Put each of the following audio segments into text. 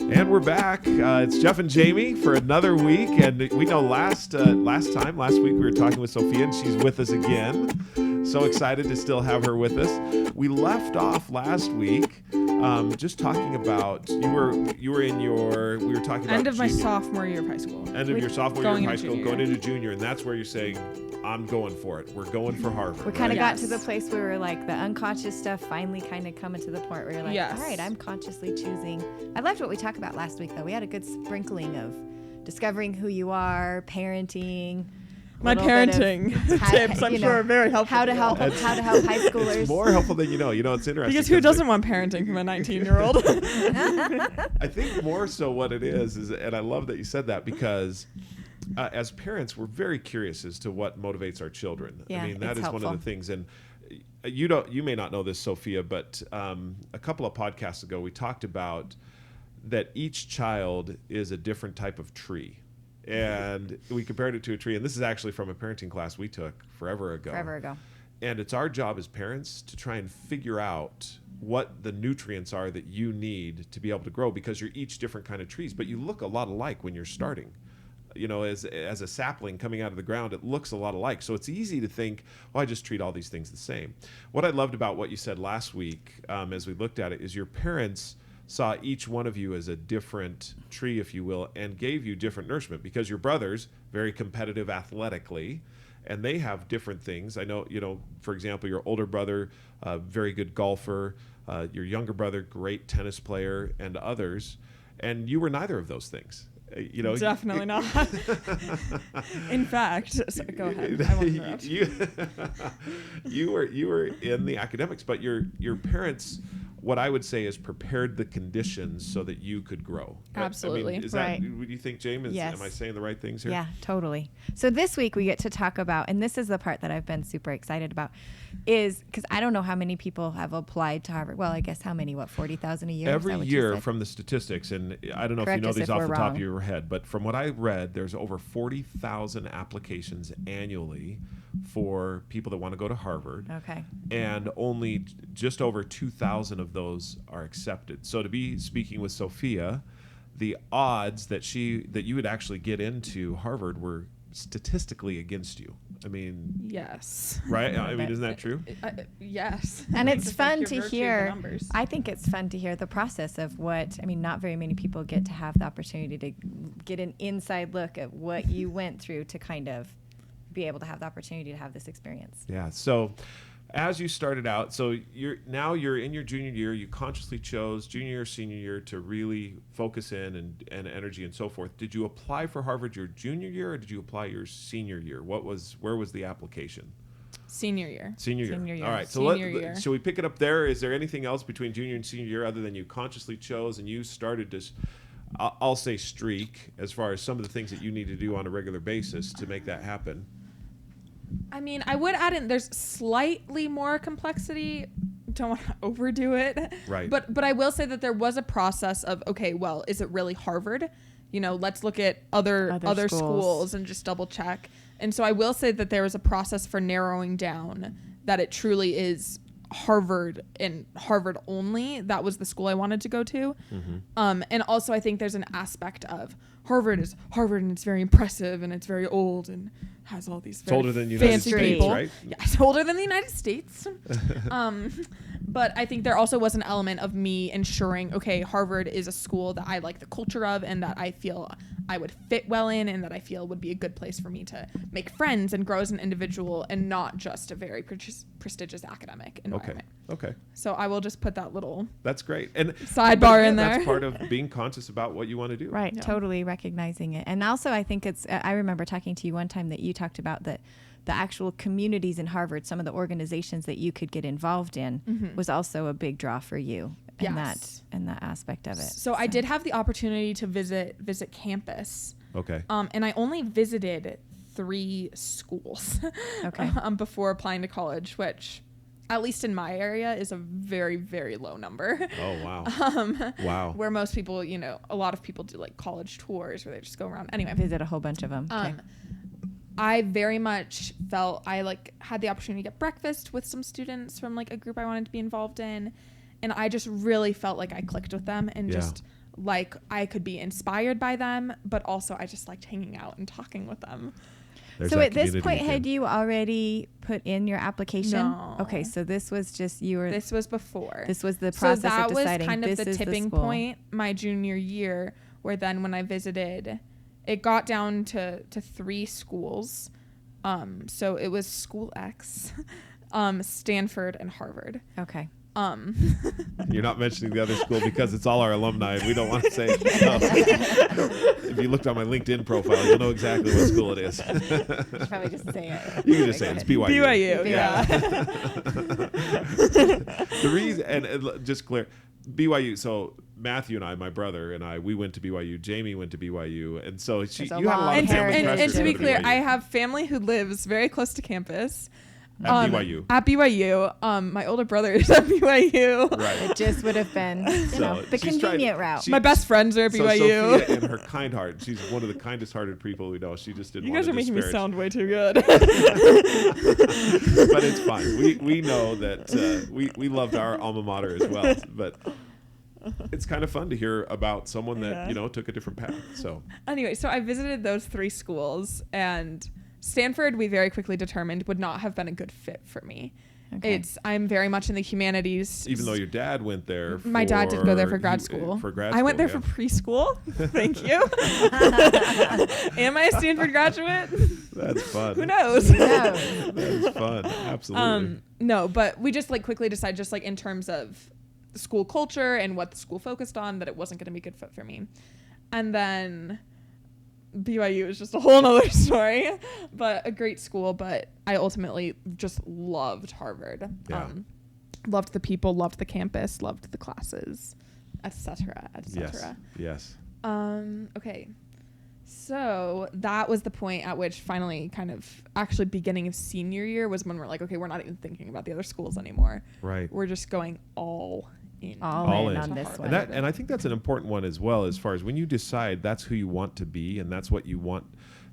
And we're back. It's Jeff and Jamie for another week. And we know last week we were talking with Sophia, and she's with us again. So excited to still have her with us. We left off last week just talking about we were talking about end of my sophomore year of high school. End of your sophomore year of high school, going into junior. junior, and that's where you're saying, I'm going for it. We're going for Harvard. We kind of right? got to the place where we're like the unconscious stuff finally kind of coming to the point where you're like, Yes. all right, I'm consciously choosing. I loved what we talked about last week, though. We had a good sprinkling of discovering who you are, parenting. My parenting tips, I'm sure, are very helpful. How to help high schoolers. It's more helpful than you know. You know, it's interesting. Because who doesn't want parenting from a 19-year-old? I think more so what it is, and I love that you said that, because as parents, we're very curious as to what motivates our children. Yeah, I mean, that is helpful. one of the things. And you may not know this, Sophia, but a couple of podcasts ago, we talked about that each child is a different type of tree. And we compared it to a tree. And this is actually from a parenting class we took forever ago. And it's our job as parents to try and figure out what the nutrients are that you need to be able to grow, because you're each different kind of trees, but you look a lot alike when you're starting. You know, as a sapling coming out of the ground, it looks a lot alike. So it's easy to think, well, I just treat all these things the same. What I loved about what you said last week, as we looked at it, is your parents saw each one of you as a different tree, if you will, and gave you different nourishment, because your brother's very competitive athletically, and they have different things. I know, for example, your older brother, very good golfer, your younger brother, great tennis player, and others, and you were neither of those things. Definitely not. In fact, go ahead. I won't interrupt. You were in the academics, but your parents, what I would say, is prepared the conditions so that you could grow. Absolutely. I mean, right. Would you think, James? Yes. Am I saying the right things here? Yeah, totally. So this week we get to talk about, and this is the part that I've been super excited about, is because I don't know how many people have applied to Harvard. Well, I guess how many? 40,000 a year? Every year from the statistics, and I don't know Correct if you know us these if off we're the top wrong. of your head, but from what I read, there's over 40,000 applications annually for people that want to go to Harvard. Okay. And only just over 2,000 of those are accepted. So to be speaking with Sophia, the odds that you would actually get into Harvard were statistically against you. I mean, Yes. right? I mean, isn't that true? Yes. And it's Just fun like to your virtue of the hear. numbers. I think it's fun to hear the process of not very many people get to have the opportunity to get an inside look at what you went through to kind of be able to have the opportunity to have this experience. Yeah. So as you started out, so you're in your junior year, you consciously chose junior year, senior year to really focus in and energy and so forth. Did you apply for Harvard your junior year, or did you apply your senior year? Where was the application? Senior year. Senior year. All right. So year. Should we pick it up there? Is there anything else between junior and senior year other than you consciously chose and you started to, I'll say, streak, as far as some of the things that you need to do on a regular basis to make that happen? I mean, I would add in, there's slightly more complexity. Don't want to overdo it. Right. But I will say that there was a process of, okay, well, is it really Harvard? Let's look at other schools and just double check. And so I will say that there was a process for narrowing down that it truly is Harvard and Harvard only. That was the school I wanted to go to. Mm-hmm. And also I think there's an aspect of Harvard is Harvard, and it's very impressive, and it's very old and has all these very older than the United States, people. right? Yeah, it's older than the United States. But I think there also was an element of me ensuring, okay, Harvard is a school that I like the culture of, and that I feel I would fit well in, and that I feel would be a good place for me to make friends and grow as an individual, and not just a very prestigious academic environment. Okay. So I will just put that little That's great. And sidebar in there. That's part of being conscious about what you want to do. Right. Yeah. Totally recognizing it. And also I think I remember talking to you one time that you talked about the actual communities in Harvard, some of the organizations that you could get involved in was also a big draw for you in Yes. that aspect of it. So I did have the opportunity to visit campus. Okay. And I only visited 3 schools Okay. Before applying to college, which at least in my area is a very, very low number. Oh, wow. Wow. Where most people, a lot of people do like college tours where they just go around. Anyway. Visit a whole bunch of them. Okay. I very much felt I had the opportunity to get breakfast with some students from a group I wanted to be involved in. And I just really felt like I clicked with them and just like I could be inspired by them, but also I just liked hanging out and talking with them. So at this point, had you already put in your application? No. Okay, so this was just This was before. This was the process of deciding. So that was kind of the this tipping point my junior year, where then when I visited, it got down to 3 schools. So it was School X, Stanford, and Harvard. Okay. You're not mentioning the other school because it's all our alumni. We don't want to say it. So, if you looked on my LinkedIn profile, you'll know exactly what school it is. You should probably just say it. You can just say it. It's BYU. BYU, yeah. The reason, and just clear, BYU. So Matthew and I, my brother and I, we went to BYU. Jamie went to BYU, and so you had a lot of family pressure. And to be clear, BYU. I have family who lives very close to campus. At BYU. At BYU. My older brother is at BYU. Right. It just would have been the convenient route. My best friends are at BYU. Sophia, in her kind heart, she's one of the kindest hearted people we know. She just didn't. You want guys are making me sound way too good. But it's fine. We know that we loved our alma mater as well. But it's kind of fun to hear about someone that took a different path. So anyway, so I visited those 3 schools, and Stanford, we very quickly determined, would not have been a good fit for me. Okay. I'm very much in the humanities. Even though your dad went there. My dad did go there for grad school. I went there for preschool. Thank you. Am I a Stanford graduate? That's fun. Who knows? That's fun. Absolutely. No, but we just quickly decided, just in terms of the school culture and what the school focused on, that it wasn't going to be a good fit for me. And then BYU is just a whole nother story, but a great school. But I ultimately just loved Harvard. Yeah. Loved the people, loved the campus, loved the classes, etc., etc. Yes. Okay. So that was the point at which finally, kind of actually beginning of senior year, was when we're like, okay, we're not even thinking about the other schools anymore. Right. We're just going all in on this one. And I think that's an important one as well, as far as when you decide that's who you want to be and that's what you want,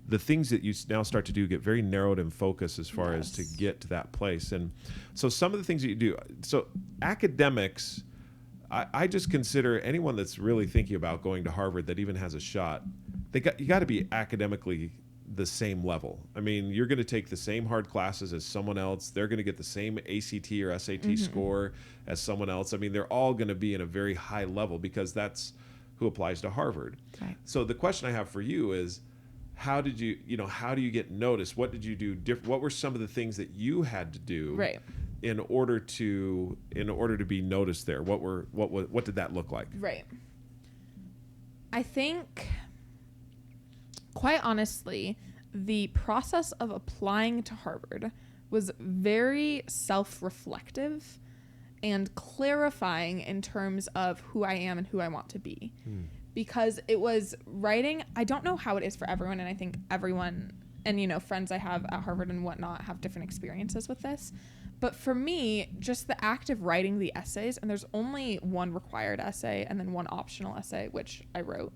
the things that you now start to do get very narrowed and focused as far as to get to that place. And so some of the things that you do, so academics, I just consider anyone that's really thinking about going to Harvard that even has a shot, you got to be academically the same level. I mean, you're going to take the same hard classes as someone else. They're going to get the same ACT or SAT score as someone else. I mean, they're all going to be in a very high level because that's who applies to Harvard. Right. So the question I have for you is, how do you get noticed? What did you do different? What were some of the things that you had to do in order to be noticed there? What did that look like? Right. I think, quite honestly, the process of applying to Harvard was very self-reflective and clarifying in terms of who I am and who I want to be. Because it was writing, I don't know how it is for everyone, and I think everyone, and friends I have at Harvard and whatnot have different experiences with this. But for me, just the act of writing the essays, and there's only one required essay and then one optional essay, which I wrote.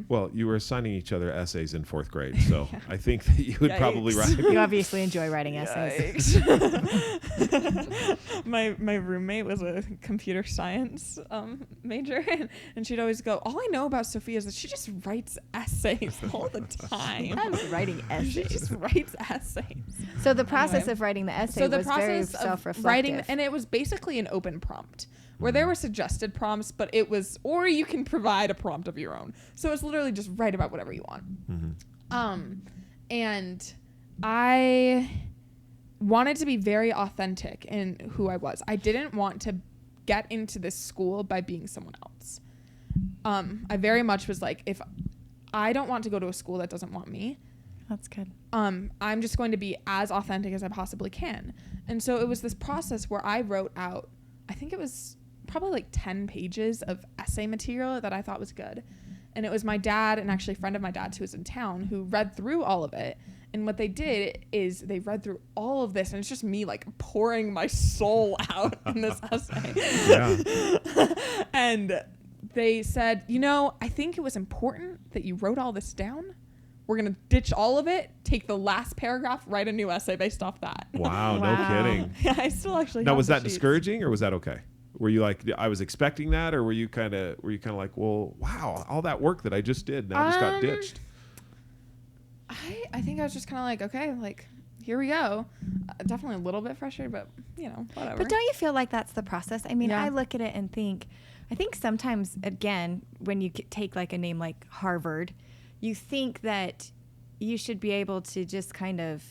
Well, you were assigning each other essays in 4th grade, so I think that you would probably write. You obviously enjoy writing essays. My roommate was a computer science major, and she'd always go, all I know about Sophia is that she just writes essays all the time. I was writing essays. She just writes essays. So the process of writing the essay was very self-reflective. Writing, and it was basically an open prompt where there were suggested prompts, but it was, or you can provide a prompt of your own. So it's literally just write about whatever you want. And I wanted to be very authentic in who I was. I didn't want to get into this school by being someone else. I very much was like, if I don't want to go to a school that doesn't want me, that's good. I'm just going to be as authentic as I possibly can. And so it was this process where I wrote out, I think it was probably 10 pages of essay material that I thought was good. And it was my dad, and actually a friend of my dad's who was in town, who read through all of it. And what they did is they read through all of this, and it's just me pouring my soul out in this essay. Yeah. And they said, I think it was important that you wrote all this down. We're going to ditch all of it, take the last paragraph, write a new essay based off that. Wow. No kidding. Yeah, I still actually Now, have was the that sheets. Discouraging or was that okay? Were you like, I was expecting that, or were you kind of like, well, wow, all that work that I just did now just got ditched? I think I was just kind of like, okay, like, here we go. Definitely a little bit frustrated, but whatever. But don't you feel like that's the process? I mean, Yeah. I look at it and think, I think sometimes, again, when you take like a name like Harvard, you think that you should be able to just kind of,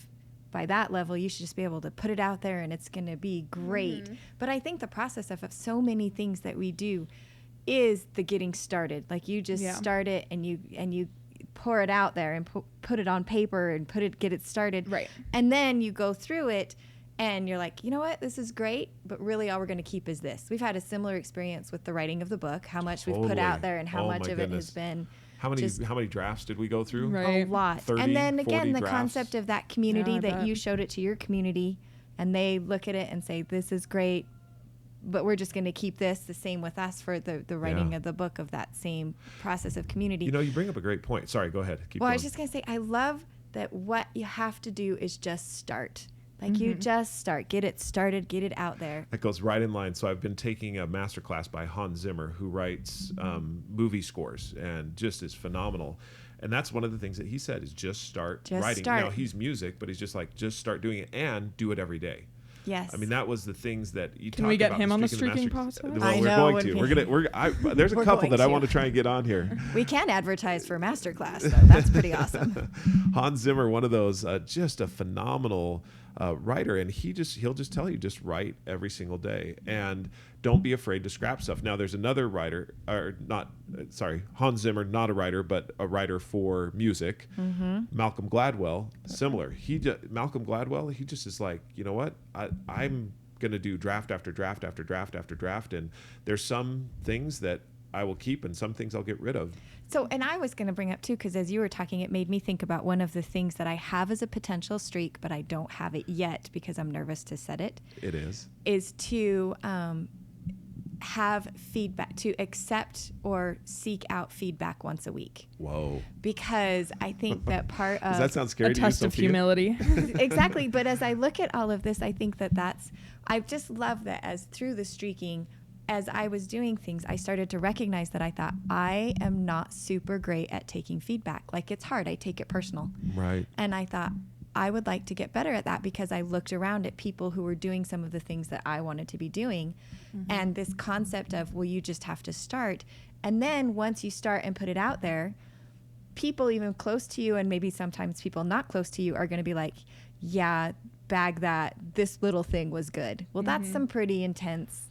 by that level, you should just be able to put it out there and it's going to be great. Mm-hmm. But I think the process of so many things that we do is the getting started. Like you just start it and you pour it out there and put it on paper and get it started. Right. And then you go through it and you're like, you know what, this is great, but really all we're going to keep is this. We've had a similar experience with the writing of the book, how much we've put out there and how much of it has been. How many drafts did we go through? Right. A lot. 30, and then again, the drafts. concept of that community that you showed it to your community and they look at it and say, this is great, but we're just going to keep this the same with us for the writing of the book of that same process of community. You bring up a great point. Sorry, go ahead. Keep going. I was just going to say, I love that what you have to do is just start. Like you just start, get it started, get it out there. That goes right in line. So I've been taking a master class by Hans Zimmer, who writes movie scores and just is phenomenal. And that's one of the things that he said is just start writing. Now he's music, but he's just like, just start doing it and do it every day. Yes. I mean, that was the things that you Can we get him on the streaking process? Well, we're going to. There's a couple that I want to try and get on here. We can advertise for a masterclass, though. That's pretty awesome. Hans Zimmer, one of those, just a phenomenal writer, and he'll just tell you, just write every single day and don't be afraid to scrap stuff. Now there's another writer, Hans Zimmer, not a writer, but a writer for music. Malcolm Gladwell, similar. Malcolm Gladwell, he just is like, you know what, I'm gonna do draft after draft after draft after draft, and there's some things that I will keep and some things I'll get rid of. So, and I was going to bring up too, because as you were talking, it made me think about one of the things that I have as a potential streak, but I don't have it yet because I'm nervous to set it. It is to have feedback, to accept or seek out feedback once a week. Whoa. Because I think that part of... Does that sound scary a to you, test of Sophia? humility. Exactly. But as I look at all of this, I think I just love that as through the streaking, as I was doing things, I started to recognize that I thought, I am not super great at taking feedback. Like, it's hard. I take it personal. Right. And I thought, I would like to get better at that because I looked around at people who were doing some of the things that I wanted to be doing. And this concept of, well, you just have to start. And then once you start and put it out there, people even close to you and maybe sometimes people not close to you are going to be like, yeah, bag that. This little thing was good. Well, that's some pretty intense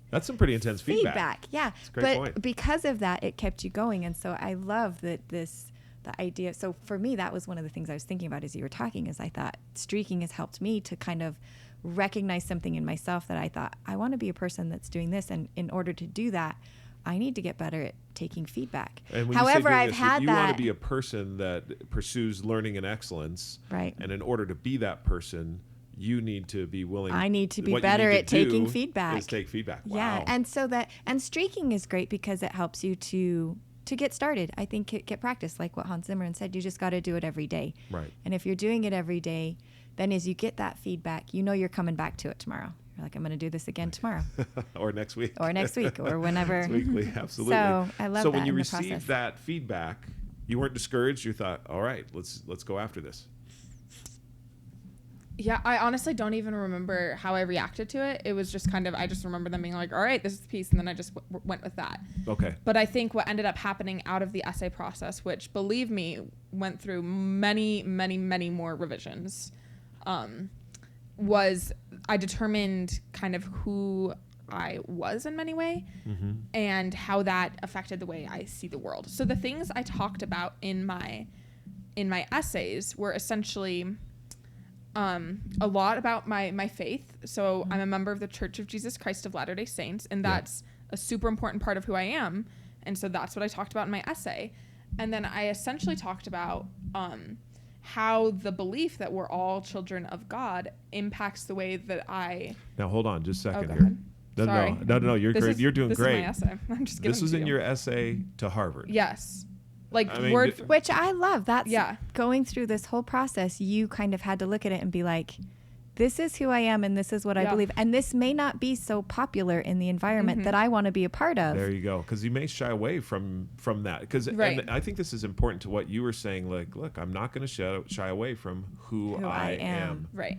feedback. Yeah. That's a great point. Because of that, it kept you going. And so I love the idea. So for me, that was one of the things I was thinking about as you were talking, is I thought streaking has helped me to kind of recognize something in myself that I thought, I want to be a person that's doing this. And in order to do that, I need to get better at taking feedback. And when However, you say I've had you that. want to be a person that pursues learning and excellence. Right. And in order to be that person, you need to be willing. I need to be better at taking feedback. Is take feedback. Wow. Yeah, and streaking is great because it helps you to get started. I think get practice, like what Hans Zimmer said. You just got to do it every day. Right. And if you're doing it every day, then as you get that feedback, you know you're coming back to it tomorrow. You're like, I'm going to do this again tomorrow, or next week, or whenever. It's weekly, absolutely. So I love that. So when you in the received process. that feedback, you weren't discouraged. You thought, all right, let's go after this. Yeah, I honestly don't even remember how I reacted to it. It was just kind of, I just remember them being like, all right, this is the piece. And then I just went with that. Okay. But I think what ended up happening out of the essay process, which, believe me, went through many, many, many more revisions, was I determined kind of who I was in many ways and how that affected the way I see the world. So the things I talked about in my essays were essentially... a lot about my faith. So I'm a member of the Church of Jesus Christ of Latter-day Saints, and that's a super important part of who I am. And so that's what I talked about in my essay. And then I essentially talked about how the belief that we're all children of God impacts the way that I... Now, hold on just a second go here. ahead. No, you're great. You're doing great. This is my essay. I'm just giving This was it to in you. your essay to Harvard. Yes. Like, I mean, Which I love. That's going through this whole process. You kind of had to look at it and be like, this is who I am and this is what I believe. And this may not be so popular in the environment that I want to be a part of. There you go. Because you may shy away from that. And I think this is important to what you were saying. Like, look, I'm not going to shy away from who I am. Right.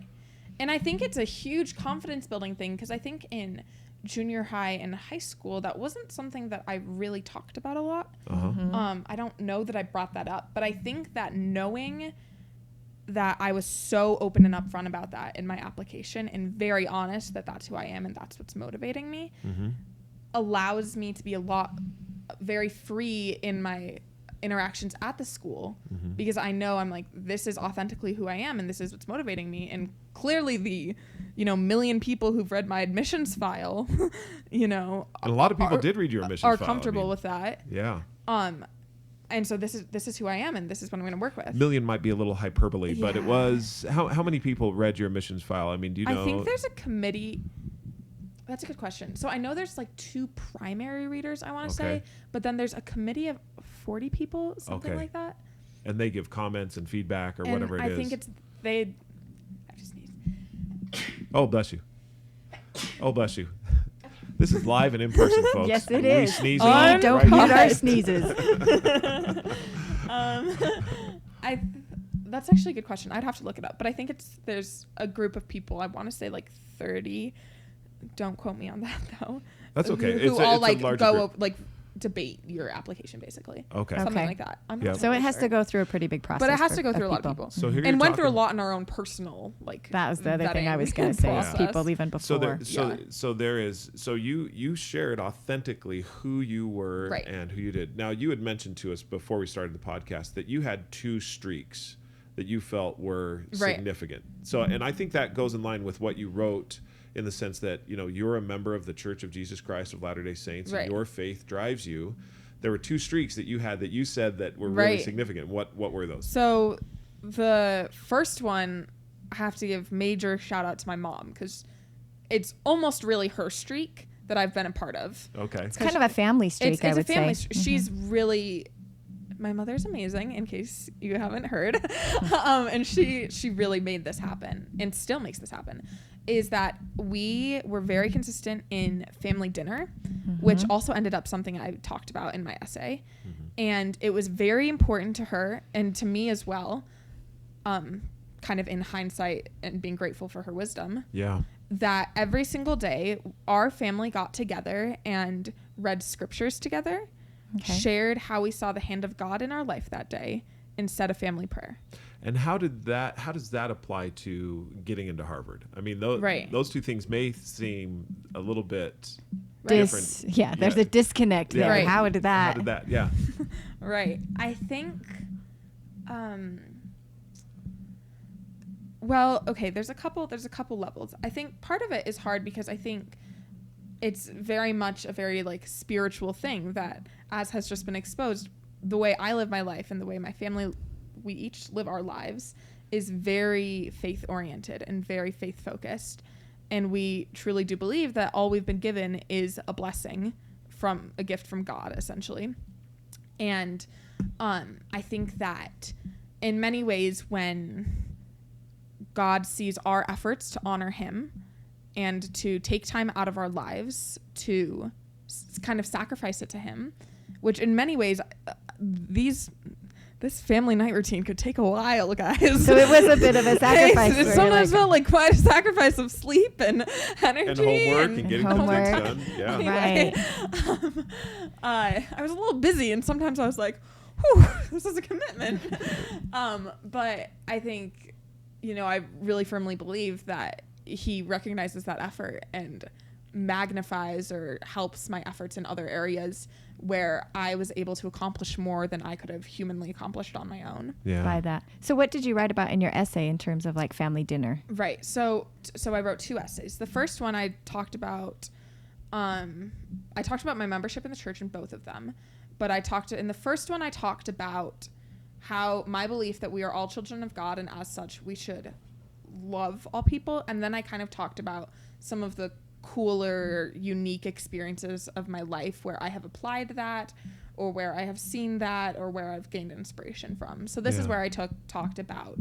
And I think it's a huge confidence building thing, because I think in junior high and high school, that wasn't something that I really talked about a lot. I don't know that I brought that up, but I think that knowing that I was so open and upfront about that in my application and very honest that that's who I am and that's what's motivating me allows me to be very free in my interactions at the school, because I know I'm like, this is authentically who I am and this is what's motivating me. And clearly the, million people who've read my admissions file, and a lot of people did read your admissions file. Are comfortable with that. Yeah. And so this is who I am, and this is what I'm going to work with. Million might be a little hyperbole, but it was how many people read your admissions file? I mean, do you know? I think there's a committee. That's a good question. So I know there's like 2 primary readers, I want to say, but then there's a committee of 40 people, something like that. And they give comments and feedback or whatever it is. I think I just sneezed. Oh, bless you. Oh, bless you. This is live and in person, folks. Yes, it is. Sneezing don't mute our sneezes. That's actually a good question. I'd have to look it up, but I think there's a group of people. I want to say like 30. Don't quote me on that though. That's okay. Who all like go group. like debate your application basically. Okay. Something like that. I'm not So it has to go through a pretty big process. But it has to go through a lot of people. So here and went through a lot in our own personal That was the other thing I was going to say. Is people even before. So you shared authentically who you were and who you did. Now you had mentioned to us before we started the podcast that you had 2 streaks that you felt were significant. So and I think that goes in line with what you wrote, in the sense that, you're a member of the Church of Jesus Christ of Latter-day Saints, and your faith drives you. There were 2 streaks that you had that you said that were really significant. What were those? So the first one, I have to give major shout out to my mom, because it's almost really her streak that I've been a part of. Okay. It's kind of a family streak, I would say. It's a family She's really... My mother's amazing, in case you haven't heard. And she really made this happen and still makes this happen, is that we were very consistent in family dinner, which also ended up something I talked about in my essay. And it was very important to her and to me as well, kind of in hindsight and being grateful for her wisdom. Yeah. That every single day our family got together and read scriptures together. Shared how we saw the hand of God in our life that day, and said a family prayer. And how does that apply to getting into Harvard? I mean, those 2 things may seem a little bit different. Yeah, there's a disconnect there. Right. How did that? Yeah. Right. I think, well, okay, there's a couple levels. I think part of it is hard because I think it's very much a very like spiritual thing that, as has just been exposed, the way I live my life and the way my family, we each live our lives, is very faith oriented and very faith focused. And we truly do believe that all we've been given is a blessing, from a gift from God, essentially. And I think that in many ways, when God sees our efforts to honor him and to take time out of our lives to kind of sacrifice it to him, which in many ways, this family night routine could take a while, guys. So it was a bit of a sacrifice. It sometimes felt like quite a sacrifice of sleep and energy. And homework and getting projects done. Yeah. Anyway, I was a little busy, and sometimes I was like, whew, this is a commitment. But I think, I really firmly believe that he recognizes that effort and magnifies or helps my efforts in other areas where I was able to accomplish more than I could have humanly accomplished on my own. Yeah. By that. So what did you write about in your essay in terms of like family dinner? Right. So I wrote 2 essays. The first one I talked about my membership in the church in both of them. But in the first one I talked about how my belief that we are all children of God, and as such we should love all people. And then I kind of talked about some of the cooler, unique experiences of my life where I have applied that, or where I have seen that, or where I've gained inspiration from. So this is where I talked about,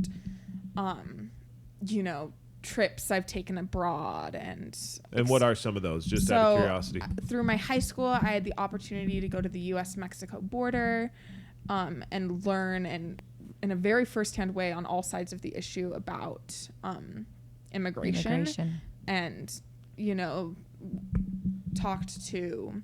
trips I've taken abroad. And what are some of those, just out of curiosity? Through my high school, I had the opportunity to go to the U.S.-Mexico border and learn in a very firsthand way on all sides of the issue about immigration. And, talked to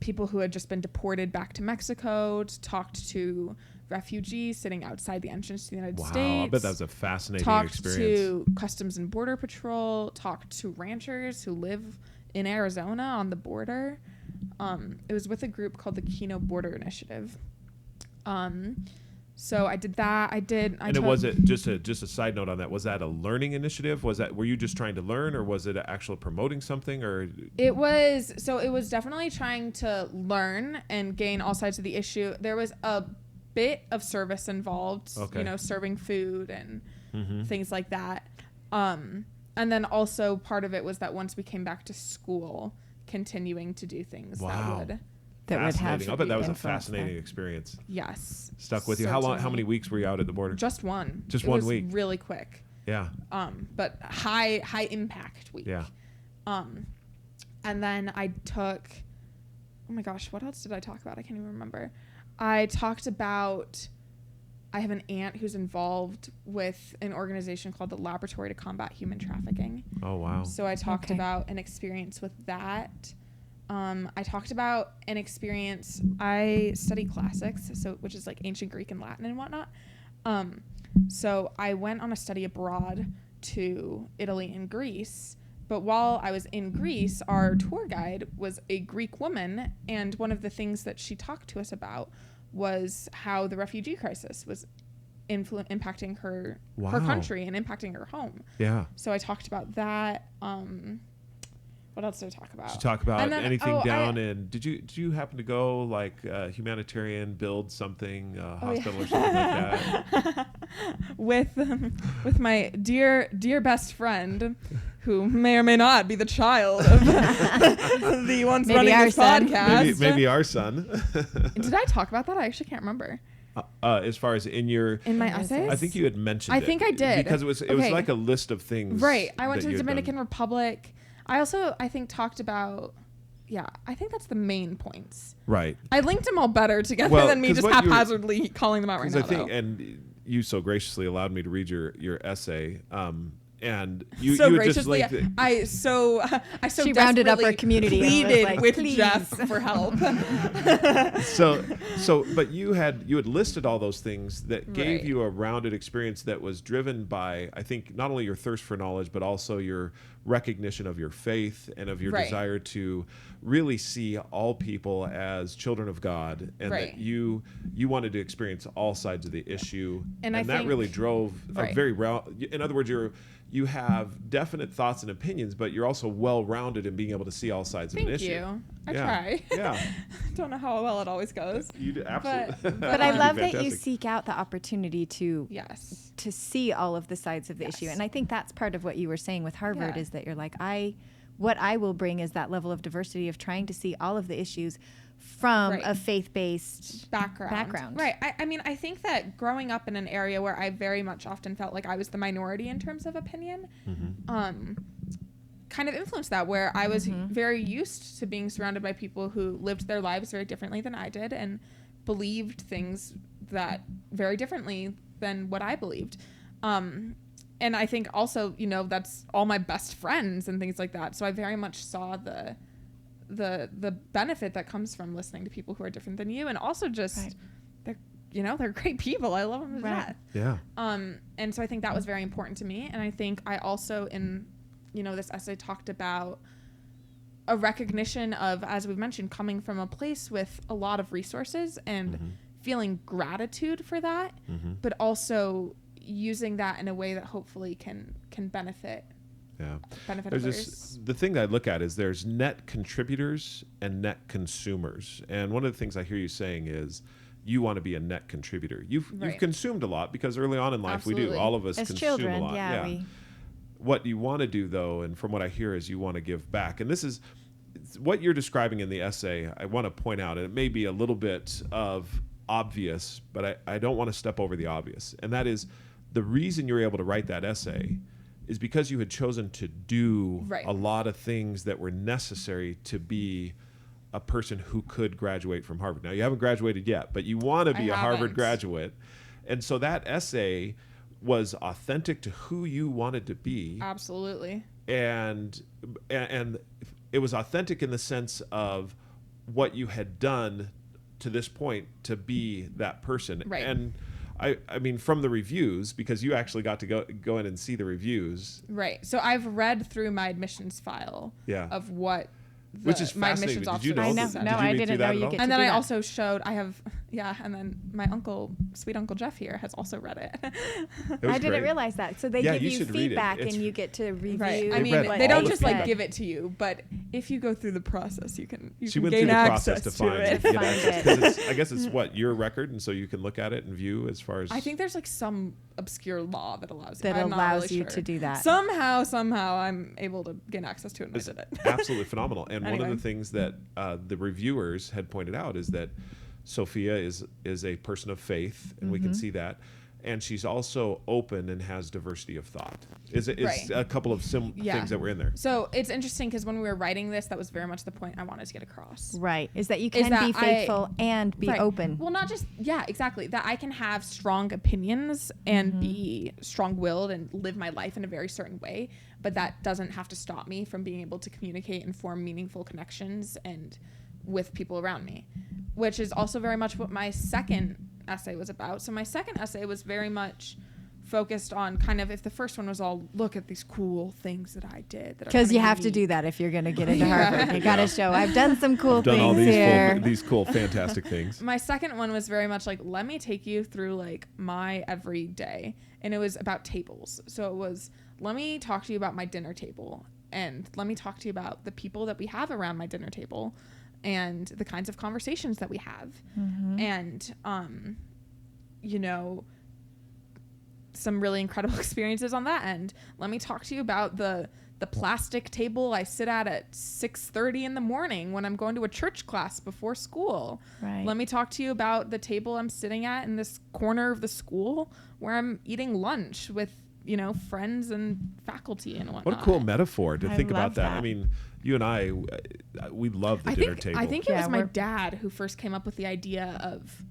people who had just been deported back to Mexico, talked to refugees sitting outside the entrance to the United States. Wow, I bet that was a fascinating experience. Talked to Customs and Border Patrol, talked to ranchers who live in Arizona on the border. It was with a group called the Keno Border Initiative. So I did that. Was it just a side note on that? Was that a learning initiative? Were you just trying to learn, or was it actually promoting something? Or it was definitely trying to learn and gain all sides of the issue. There was a bit of service involved, serving food and things like that. And then also part of it was that once we came back to school, continuing to do things that would have. I bet that was a fascinating experience. Yes. Stuck with you. How many weeks were you out at the border? Just one. Just 1 week. Really quick. Yeah. But high impact week. Yeah. And then I took, oh my gosh, what else did I talk about? I can't even remember. I talked about, I have an aunt who's involved with an organization called the Laboratory to Combat Human Trafficking. Oh, wow. So I talked about an experience with that. I talked about an experience. I study classics, which is like ancient Greek and Latin and whatnot. So I went on a study abroad to Italy and Greece. But while I was in Greece, our tour guide was a Greek woman, and one of the things that she talked to us about was how the refugee crisis was impacting her country and impacting her home. Yeah. So I talked about that. What else did I talk about? Did you talk about anything and did you happen to go like humanitarian, build something, hospital or something like that? with my dear best friend, who may or may not be the child of the ones running this podcast. Maybe our son. Did I talk about that? I actually can't remember. As far as in my essays? I think you had mentioned it. I think I did. Because it was like a list of things. Right. I went to the Dominican Republic. I also, I think, talked about, I think that's the main points. Right. I linked them all better together than me just haphazardly calling them out right now. And you so graciously allowed me to read your essay. And you so would graciously, just like I so she rounded up our community, pleaded with Jeff for help. But you had listed all those things that gave you a rounded experience that was driven by, I think, not only your thirst for knowledge, but also your recognition of your faith and of your desire to really see all people as children of God, and that you wanted to experience all sides of the issue, and that really drove a very in other words, you have definite thoughts and opinions, but you're also well-rounded in being able to see all sides of an issue. Thank you. I try. Yeah. Don't know how well it always goes. You do, absolutely. But I love that you seek out the opportunity to see all of the sides of the issue. And I think that's part of what you were saying with Harvard is that you're like, what I will bring is that level of diversity of trying to see all of the issues from a faith-based background. Right. I mean, I think that growing up in an area where I very much often felt like I was the minority in terms of opinion, kind of influenced that, where I was very used to being surrounded by people who lived their lives very differently than I did and believed things that very differently than what I believed. And I think also, that's all my best friends and things like that. So I very much saw the benefit that comes from listening to people who are different than you, and also just they're great people. I love them to death. Yeah. And so I think that was very important to me. And I think I also in this essay talked about a recognition of, as we've mentioned, coming from a place with a lot of resources and feeling gratitude for that, but also using that in a way that hopefully can benefit. Yeah. Benefit there's others. The thing that I look at is there's net contributors and net consumers. And one of the things I hear you saying is you want to be a net contributor. You've consumed a lot, because early on in life we do. All of us as consume children, a lot. What you want to do, though, and from what I hear, is you want to give back. And this is what you're describing in the essay. I want to point out, and it may be a little bit of obvious, but I don't want to step over the obvious. And that is the reason you're able to write that essay is because you had chosen to do Right. a lot of things that were necessary to be a person who could graduate from Harvard. Now, you haven't graduated yet, but you want to be a Harvard haven't. graduate. And so that essay was authentic to who you wanted to be. Absolutely. And it was authentic in the sense of what you had done to this point to be that person. Right. And I mean, from the reviews, because you actually got to go in and see the reviews. Right. So I've read through my admissions file Yeah. of what Which is my fascinating. admissions Did you know? officer I know. said. No, Did you I read didn't through know that you at all? get And to then do I that. also showed, and then my sweet uncle Jeff here has also read it. It was I didn't great. realize that. So they Yeah, give you you should read it. feedback and It's- you get to review. Right. I They mean, read they all don't the just like feedback. give it to you, but if you go through the process, you can She can went gain through the access process to find it. To get find access, it. 'cause I guess it's what, your record, and so you can look at it and view as far as. I think there's like some obscure law that allows That I'm not allows really you sure. to do that. Somehow I'm able to gain access to it and I It's did it. absolutely phenomenal. And one of Anyway. the things that the reviewers had pointed out is that Sophia is a person of faith, and we can see that. And she's also open and has diversity of thought. Is Right. a couple of Yeah. things that were in there. So it's interesting because when we were writing this, that was very much the point I wanted to get across. Right. Is that you Is can that be faithful and be Right. open. Well, not just, yeah, exactly. That I can have strong opinions and be strong willed and live my life in a very certain way, but that doesn't have to stop me from being able to communicate and form meaningful connections and with people around me, which is also very much what my second essay was about. So my second essay was very much focused on kind of, if the first one was all look at these cool things that I did. Because you have to do that if you're going to get into Harvard. You got to show, I've done some cool Done things all here. these cool, fantastic things. My second one was very much like, let me take you through like my everyday. And it was about tables. So it was, let me talk to you about my dinner table. And let me talk to you about the people that we have around my dinner table and the kinds of conversations that we have. And, you know, some really incredible experiences on that end. Let me talk to you about the plastic table I sit at 6:30 in the morning when I'm going to a church class before school. Right. Let me talk to you about the table I'm sitting at in this corner of the school where I'm eating lunch with, you know, friends and faculty and whatnot. What a cool metaphor to I think love about that. I that. mean, you and I, we love the dinner table. I think it Yeah, was my we're- dad who first came up with the idea of,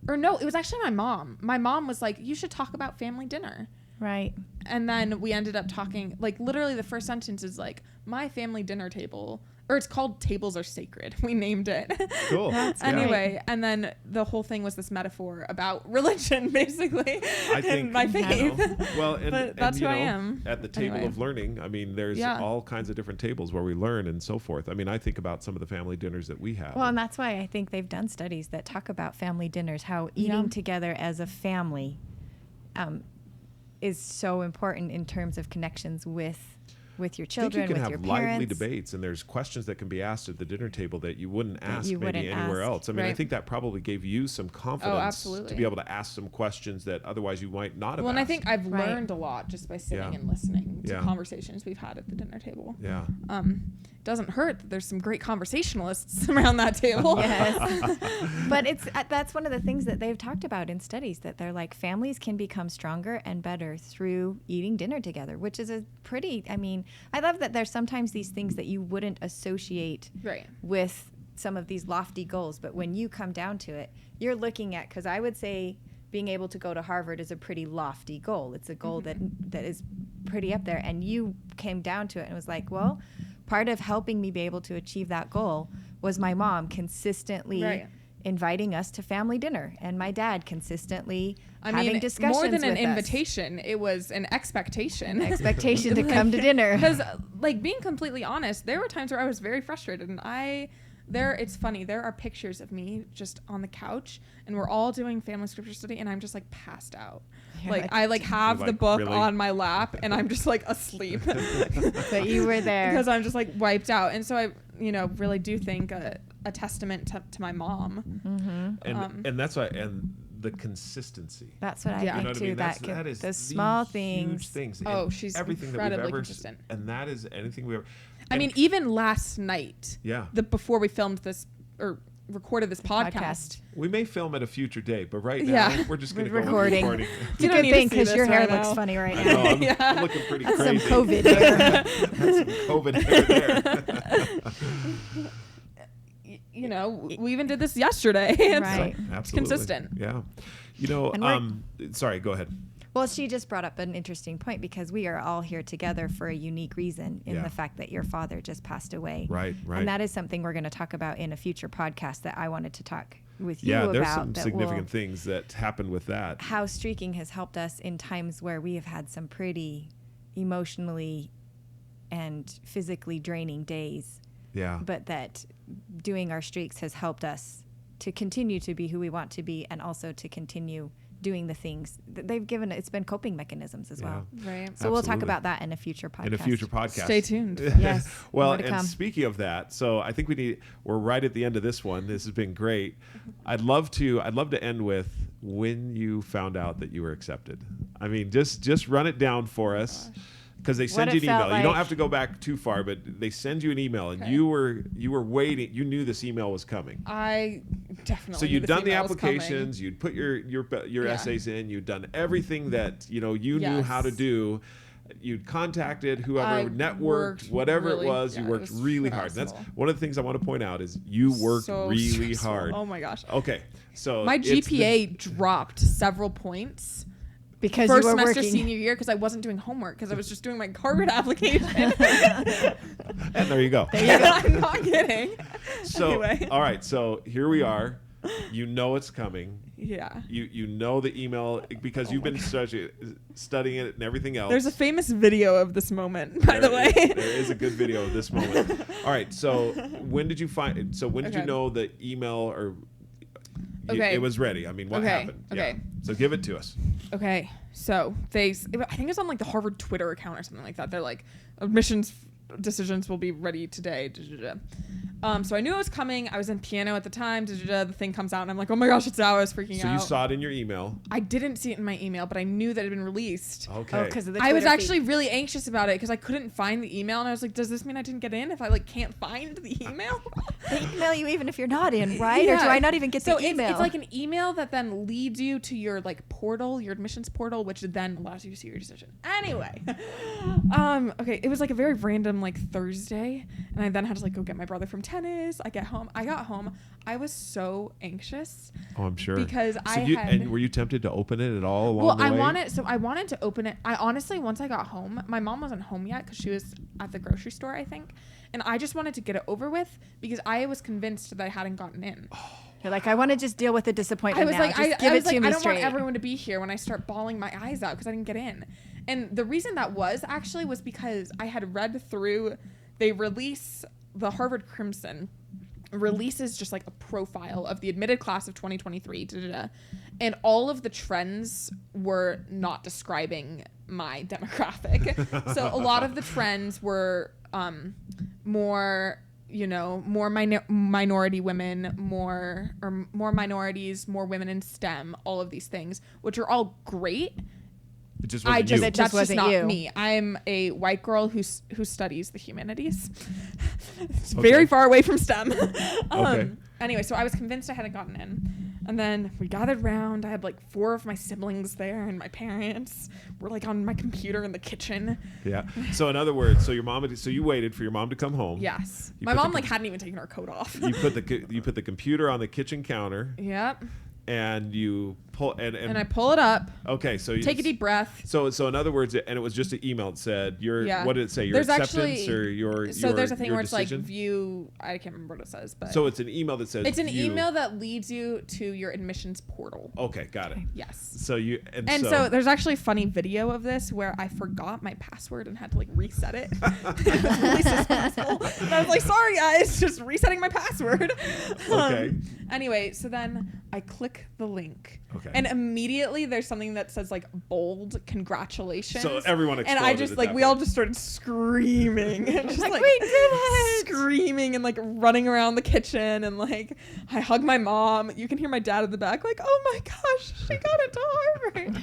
or no, it was actually my mom. My mom was like, you should talk about family dinner. Right. And then we ended up talking, like literally the first sentence is like, my family dinner table, or it's called Tables Are Sacred. We named it. Cool. That's Yeah. Anyway, and then the whole thing was this metaphor about religion, basically, I think and my faith. you know, well, and, But that's and, you who I know, am. at the table Anyway. of learning. I mean, there's Yeah. all kinds of different tables where we learn and so forth. I mean, I think about some of the family dinners that we have. Well, and that's why I think they've done studies that talk about family dinners, how eating Yeah. together as a family is so important in terms of connections with your I children, think you can with your have lively parents. debates, and there's questions that can be asked at the dinner table that you wouldn't ask you maybe wouldn't anywhere ask. else. I mean, I Right. think that probably gave you some confidence to absolutely. be able to ask some questions that otherwise you might not have Well, and I asked. think I've Right. learned a lot just by sitting Yeah. and listening to Yeah. conversations we've had at the dinner table. Yeah. Doesn't hurt that there's some great conversationalists around that table. Yes. But that's one of the things that they've talked about in studies, that they're like, families can become stronger and better through eating dinner together, which is a pretty, I mean, I love that there's sometimes these things that you wouldn't associate Right. with some of these lofty goals, but when you come down to it, you're looking at, because I would say being able to go to Harvard is a pretty lofty goal. It's a goal that is pretty up there, and you came down to it and was like, well, part of helping me be able to achieve that goal was my mom consistently Right. inviting us to family dinner, and my dad consistently having I mean, discussions more than an with us. invitation, it was an expectation. expectation to come to dinner. Because, like, being completely honest, there were times where I was very frustrated, and it's funny, there are pictures of me just on the couch, and we're all doing family scripture study, and I'm just like passed out. You're Like, like- I like have You're the like, book really? on my lap, and I'm just like asleep. But you were there. Because I'm just like wiped out. And so I, really do think a testament to my mom. And that's why, and the consistency. That's what I Yeah. think You know what I too. mean? That is the small huge things. things. Oh, And she's everything incredibly that we've ever, consistent. and that is anything we ever. I mean, even last night, Yeah. before we filmed this, or recorded this podcast. We may film at a future date, but right now we're just going to go recording. recording. It's a good thing because your hair looks funny right I now. know, I'm looking pretty That's crazy. some COVID hair. That's some COVID hair there. You know, we even did this yesterday. It's, Right. it's consistent. Yeah. You know, sorry, go ahead. Well, she just brought up an interesting point because we are all here together for a unique reason in the fact that your father just passed away. Right. And that is something we're going to talk about in a future podcast that I wanted to talk with you Yeah, about. there's some significant things that happened with that. How streaking has helped us in times where we have had some pretty emotionally and physically draining days. Yeah. But that doing our streaks has helped us to continue to be who we want to be and also to continue doing the things that they've given. It's been coping mechanisms as well. Right. So we'll talk about that in a future podcast. Stay tuned. Yes. Well, and speaking of that, so I think we're right at the end of this one. This has been great. I'd love to end with when you found out that you were accepted. I mean, just run it down for us. Because they send you an email. You don't have to go back too far, but they send you an email, and you were waiting. You knew this email was coming. I definitely. So you'd done the applications. You'd put your essays in. You'd done everything that you knew how to do. You'd contacted whoever, networked, whatever it was. You worked really hard. That's one of the things I want to point out is you worked really hard. Oh my gosh. Okay, so my GPA dropped several points. Because first you were semester working. senior year because I wasn't doing homework because I was just doing my Harvard application. And there you go. I'm not kidding. So anyway. All right, so here we are. You know it's coming. Yeah. You know the email because you've been studying it and everything else. There's a famous video of this moment, by the way. There is a good video of this moment. All right, so when did you find? So when did you know the email or? It was ready. I mean, what happened? Okay. Yeah. So give it to us. Okay. So I think it's on like the Harvard Twitter account or something like that. They're like, admissions decisions will be ready today. So I knew it was coming. I was in piano at the time. The thing comes out and I'm like, oh my gosh, it's out. I was freaking out. So you saw it in your email. I didn't see it in my email, but I knew that it had been released. Okay. Oh, because of the I was Twitter actually really anxious about it because I couldn't find the email and I was like, does this mean I didn't get in if I like can't find the email? They email you even if you're not in, right? Yeah. Or do I not even get the email? It's like an email that then leads you to your like portal, your admissions portal, which then allows you to see your decision. Anyway, okay, it was like a very random like Thursday, and I then had to like go get my brother from tennis. I got home. I was so anxious. Oh, I'm sure. Because and were you tempted to open it at all along the way? I wanted to open it. I honestly, once I got home, my mom wasn't home yet because she was at the grocery store, I think. And I just wanted to get it over with because I was convinced that I hadn't gotten in. You're like, I want to just deal with the disappointment. I was like, I don't straight. want everyone to be here when I start bawling my eyes out because I didn't get in. And the reason that was because I had read through, they release, the Harvard Crimson releases just like a profile of the admitted class of 2023, and all of the trends were not describing my demographic. So a lot of the trends were more minority women, more minorities, more women in STEM, all of these things, which are all great. It just wasn't you. That's just wasn't not you. me. I'm a white girl who studies the humanities. It's very far away from STEM. Anyway, so I was convinced I hadn't gotten in. And then we gathered round. I had like 4 of my siblings there and my parents were like on my computer in the kitchen. Yeah. So in other words, so you waited for your mom to come home. Yes. My mom hadn't even taken her coat off. You put the computer on the kitchen counter. Yep. And you pull and I pull it up. Okay, so you take a deep breath. So in other words, and it was just an email that said what did it say? Your there's acceptance or your so there's a thing where decision? It's like view. I can't remember what it says, but so it's an email that says it's an email that leads you to your admissions portal. Okay, got it. Yes. So so there's actually a funny video of this where I forgot my password and had to like reset it. It was really suspenseful. And I was like, sorry guys, just resetting my password. Okay. Anyway, so then I click the link. Okay. And immediately there's something that says like bold congratulations. So everyone exploded. And I just like we all just started screaming. And just like we did it! Screaming and like running around the kitchen and like I hug my mom. You can hear my dad in the back like, oh my gosh, she got into Harvard.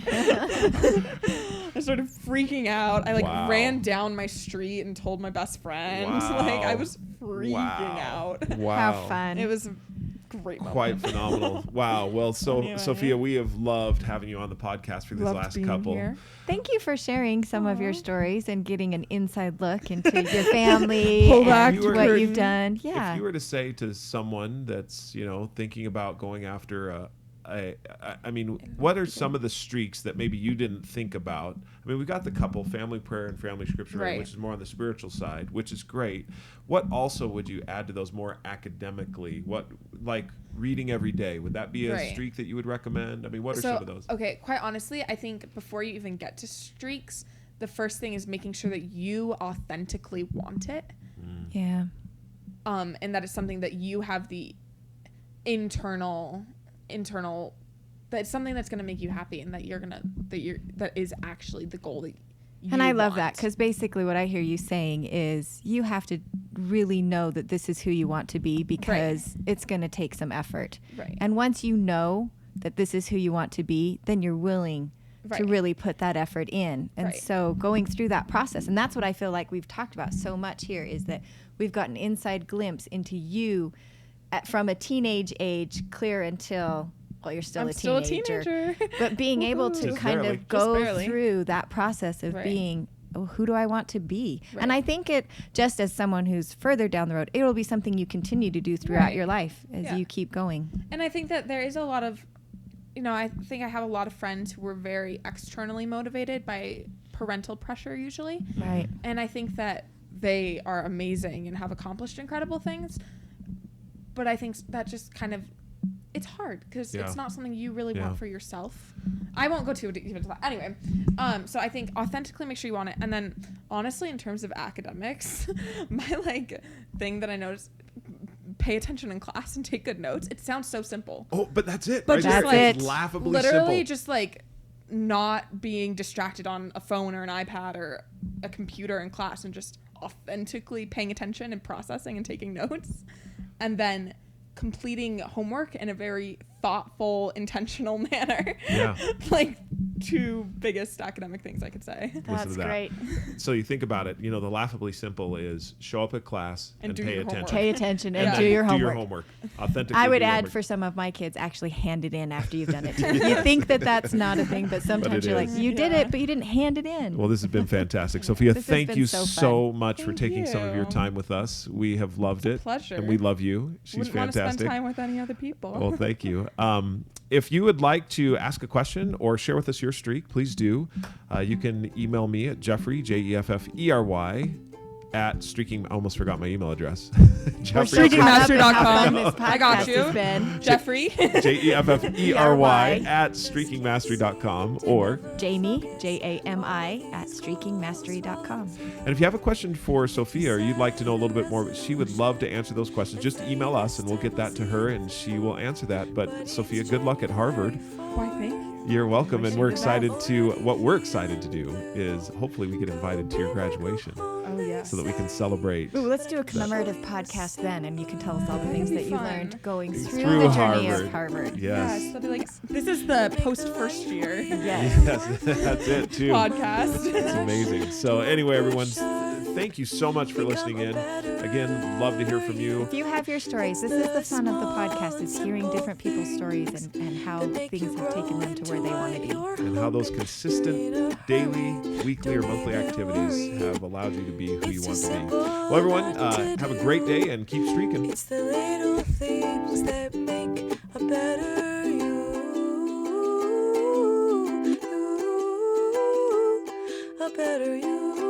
I started freaking out. I like ran down my street and told my best friend. Wow. Like I was freaking out. Wow. How fun. It was great moment. Quite phenomenal. Wow. Well, so Anyway. Sophia, we have loved having you on the podcast for these Loved last being couple. here. Thank you for sharing some of your Aw. stories and getting an inside look into your family Pull and back the what curtain. you've done. Yeah. If you were to say to someone that's, thinking about going after I mean, what are some of the streaks that maybe you didn't think about? I mean, we've got the couple, family prayer and family scripture, Right. which is more on the spiritual side, which is great. What also would you add to those more academically? What, like reading every day? Would that be a Right. streak that you would recommend? I mean, what are some of those? Okay, quite honestly, I think before you even get to streaks, the first thing is making sure that you authentically want it. Yeah. And that is something that you have the internal that it's something that's going to make you happy, and that is actually the goal that you And I love that, want. because basically what I hear you saying is you have to really know that this is who you want to be, because it's going to take some effort. Right. And once you know that this is who you want to be, then you're willing to Right. really put that effort in. And Right. so going through that process, and that's what I feel like we've talked about so much here, is that we've got an inside glimpse into you from a teenage age clear until, well, you're still I'm a still a teenager. teenager. But being able to Just kind barely. of go Just barely. through that process of Right. being, oh, who do I want to be? Right. And I think it, just as someone who's further down the road, it will be something you continue to do throughout Right. your life as Yeah. you keep going. And I think that there is a lot of, I think I have a lot of friends who were very externally motivated by parental pressure usually. Right. And I think that they are amazing and have accomplished incredible things. But I think that just kind of, it's hard because Yeah. it's not something you really Yeah. want for yourself. I won't go too deep into that. Anyway, so I think authentically make sure you want it. And then honestly, in terms of academics, my thing that I noticed, pay attention in class and take good notes. It sounds so simple. Oh, but that's it. But right just there. like- It's laughably Literally simple. just not being distracted on a phone or an iPad or a computer in class, and just authentically paying attention and processing and taking notes, and then completing homework in a very thoughtful, intentional manner. Yeah. Two biggest academic things I could say. Listen That's to that. great. So you think about it, the laughably simple is show up at class and do pay your attention. homework. Pay attention and Yeah. do your Do homework. your homework. Authentically. I would do your add homework. for some of my kids, actually hand it in after you've done it too. You think that that's not a thing, but sometimes it you're like, is. you did Yeah. it, but you didn't hand it in. Well, this has been fantastic. Sophia, This has thank been you so so fun. much for Thank taking some of your you. time with us. We have loved it. pleasure. And we love you. She's Wouldn't want to fantastic. spend time with any other people. Well, thank you. If you would like to ask a question or share with us your streak, please do. You can email me at Jeffrey, Jeffery, at streaking. I almost forgot my email address. We're so Streakingmaster.com. caught up in how fun this I got podcast you. has been. Jeffrey. Jeffery at streakingmastery.com, or Jamie, Jami, at streakingmastery.com. and if you have a question for Sophia or you'd like to know a little bit more, she would love to answer those questions. Just email us and we'll get that to her and she will answer that. But Sophia, good luck at Harvard. Why, thank you. You're welcome, and Wish we're you the excited best. what we're excited to do is hopefully we get invited to your graduation Oh, yes. so that we can celebrate. Ooh, let's do a commemorative podcast then, and you can tell us all the things That'd that be you fun. learned going through, Through the journey Harvard. of Harvard. Yes. Yes, they'll be like, this is the post first year Yes. Yes, that's it too. podcast. It's amazing. So anyway, everyone, thank you so much for listening in. Again, love to hear from you. If you have your stories, this is the fun of the podcast, is hearing different people's stories and how things have taken them to where they want to be. And how those consistent daily, weekly, or monthly activities have allowed you to be who you want to be. Well, everyone, have a great day and keep streaking. It's the little things that make a better you. A better you.